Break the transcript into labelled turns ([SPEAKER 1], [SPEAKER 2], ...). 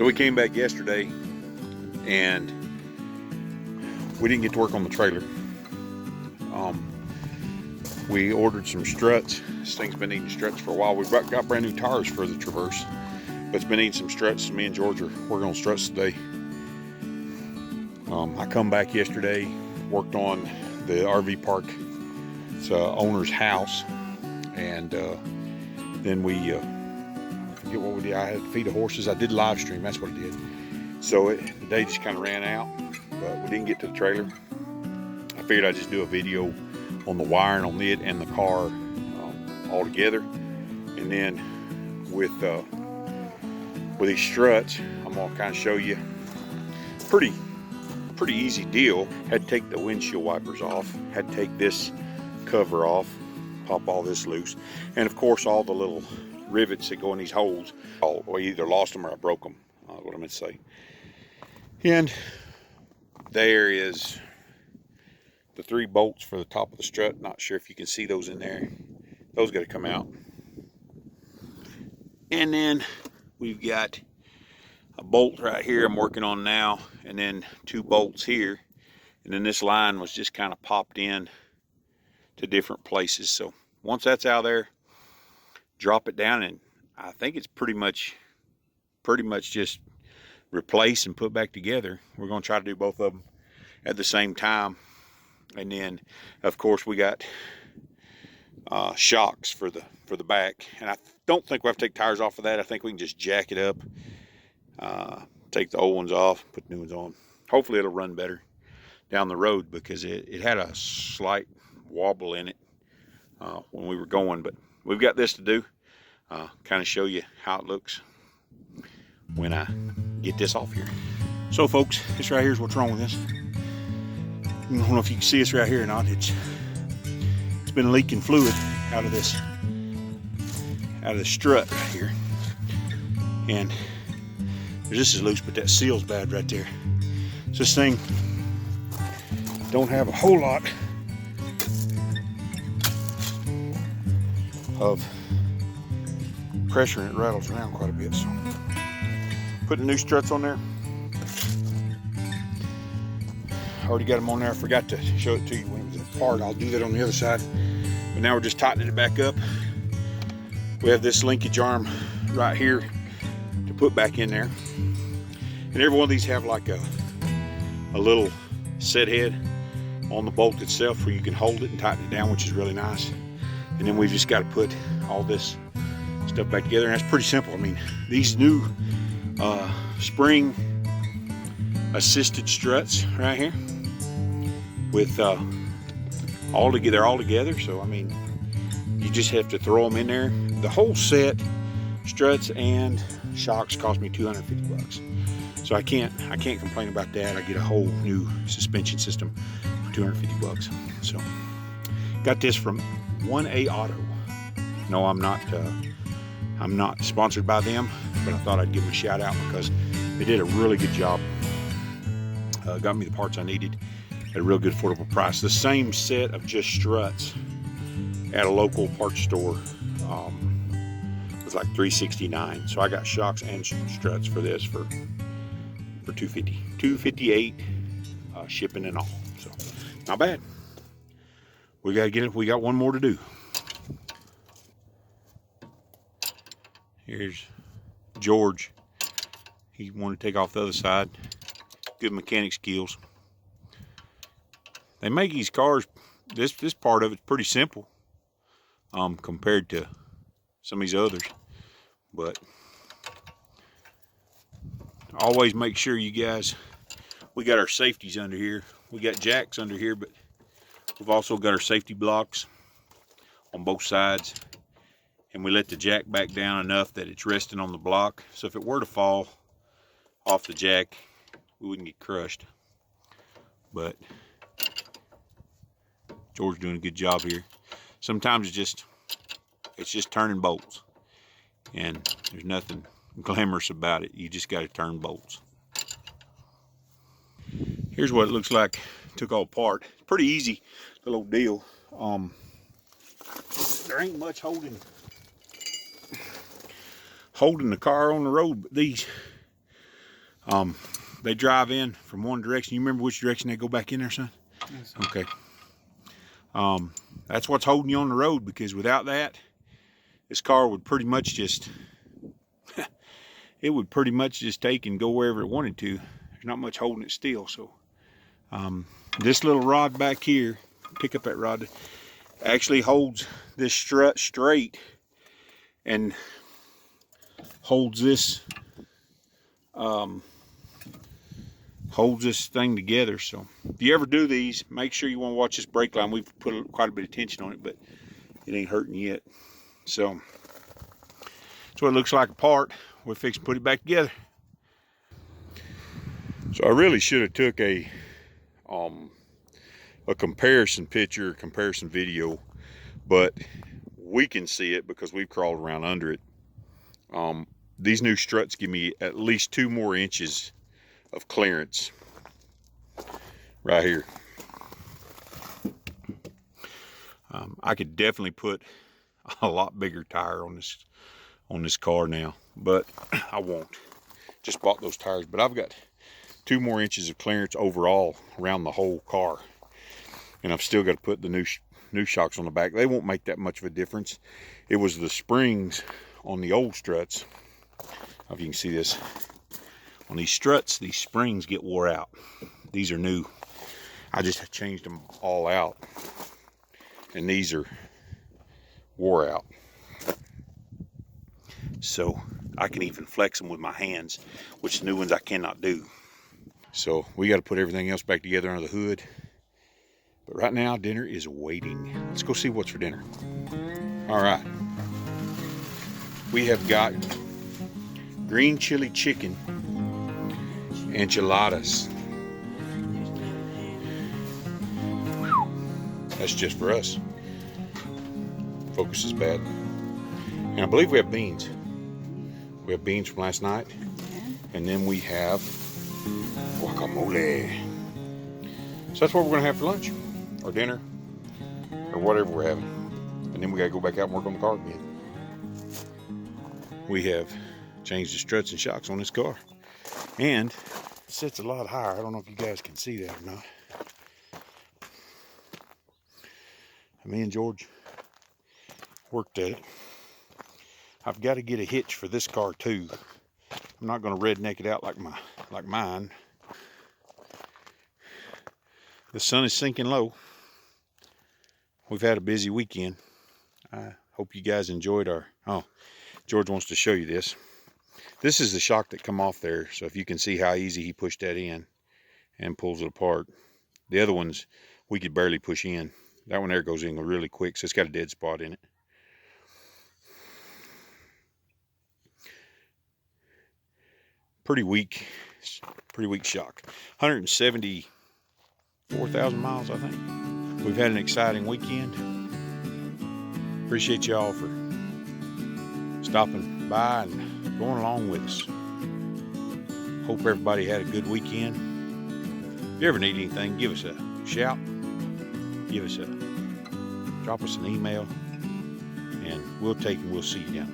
[SPEAKER 1] So we came back yesterday and we didn't get to work on the trailer. We ordered some struts. This thing's been needing struts for a while. We got brand new tires for the Traverse, but it's been needing some struts. Me and George are working on struts today. I come back yesterday, worked on the RV park. It's owner's house, and then we I forget what we did. I had to feed the horses. I did live stream. That's what I did. So the day just kind of ran out, but we didn't get to the trailer. I figured I'd just do a video on the wiring on it and the car all together, and then with these struts, I'm gonna kind of show you. Pretty easy deal. Had to take the windshield wipers off. Had to take this cover off, pop all this loose, and of course all the little rivets that go in these holes. I either lost them or I broke them. What I meant to say. And there is the 3 bolts for the top of the strut. Not sure if you can see those in there. Those got to come out. And then we've got a bolt right here I'm working on now, and then 2 bolts here. And then this line was just kind of popped in to different places. So once that's out of there, drop it down, and I think it's pretty much just replace and put back together. We're going to try to do both of them at the same time. And then of course we got shocks for the back, and I don't think we have to take tires off of that. I think we can just jack it up, take the old ones off, put new ones on. Hopefully it'll run better down the road, because it had a slight wobble in it when we were going. But we've got this to do, kind of show you how it looks when I get this off here. So folks, this right here is what's wrong with this. I don't know if you can see this right here or not. It's been leaking fluid out of this strut right here, and this is loose, but that seal's bad right there. So this thing don't have a whole lot of pressure, and it rattles around quite a bit. So putting new struts on there. Already got them on there. I forgot to show it to you when it was apart. I'll do that on the other side. But now we're just tightening it back up. We have this linkage arm right here to put back in there. And every one of these have like a little set head on the bolt itself where you can hold it and tighten it down, which is really nice. And then we've just got to put all this stuff back together, and that's pretty simple. I mean, these new spring assisted struts right here with all together. So I mean, you just have to throw them in there. The whole set, struts and shocks, cost me $250. So I can't complain about that. I get a whole new suspension system for $250. So got this from 1A Auto. No, I'm not sponsored by them, but I thought I'd give them a shout out because they did a really good job. Got me the parts I needed at a real good affordable price. The same set of just struts at a local parts store was like $369. So I got shocks and struts for this for $250, $258 shipping and all. So not bad. We gotta get it. We got one more to do. Here's George. He wanted to take off the other side. Good mechanic skills. They make these cars, this part of it's pretty simple compared to some of these others, but always make sure you guys, we got our safeties under here. We got jacks under here, but we've also got our safety blocks on both sides, and we let the jack back down enough that it's resting on the block, so if it were to fall off the jack, we wouldn't get crushed. But George's doing a good job here. Sometimes it's just turning bolts, and there's nothing glamorous about it. You just got to turn bolts. Here's what it looks like. Took all apart. Pretty easy little deal. There ain't much holding the car on the road, but these They drive in from one direction. You remember which direction they go back in there, son?
[SPEAKER 2] Yes.
[SPEAKER 1] Okay. That's what's holding you on the road, because without that, this car would pretty much just, it would pretty much just take and go wherever it wanted to. There's not much holding it still. So this little rod back here, pick up that rod, actually holds this strut straight and holds this thing together. So if you ever do these, make sure you want to watch this brake line. We've put quite a bit of tension on it, but it ain't hurting yet. So that's what it looks like apart. We're fixing to put it back together. So I really should have took a comparison picture, comparison video, but we can see it because we've crawled around under it. These new struts give me at least 2 more inches of clearance right here. I could definitely put a lot bigger tire on this car now, but I won't. Just bought those tires, but I've got 2 more inches of clearance overall around the whole car, and I've still got to put the new shocks on the back. They won't make that much of a difference. It was the springs on the old struts. I don't know if you can see this. On these struts, these springs get wore out. These are new. I just changed them all out, and these are wore out. So I can even flex them with my hands, which the new ones I cannot do. So we got to put everything else back together under the hood. But right now, dinner is waiting. Let's go see what's for dinner. All right. We have got green chili chicken enchiladas. That's just for us. Focus is bad. And I believe we have beans. We have beans from last night. And then we have guacamole. So that's what we're going to have for lunch, or dinner, or whatever we're having. And then we got to go back out and work on the car again. We have changed the struts and shocks on this car. And it sits a lot higher. I don't know if you guys can see that or not. Me and George worked at it. I've got to get a hitch for this car too. I'm not going to redneck it out like mine. The sun is sinking low. We've had a busy weekend. I hope you guys enjoyed our... Oh, George wants to show you this. This is the shock that come off there. So if you can see how easy he pushed that in and pulls it apart. The other ones we could barely push in. That one there goes in really quick, so it's got a dead spot in it. Pretty weak shock. 174,000 miles, I think. We've had an exciting weekend. Appreciate y'all for stopping by and going along with us. Hope everybody had a good weekend. If you ever need anything, give us a shout. Drop us an email, and we'll see you down.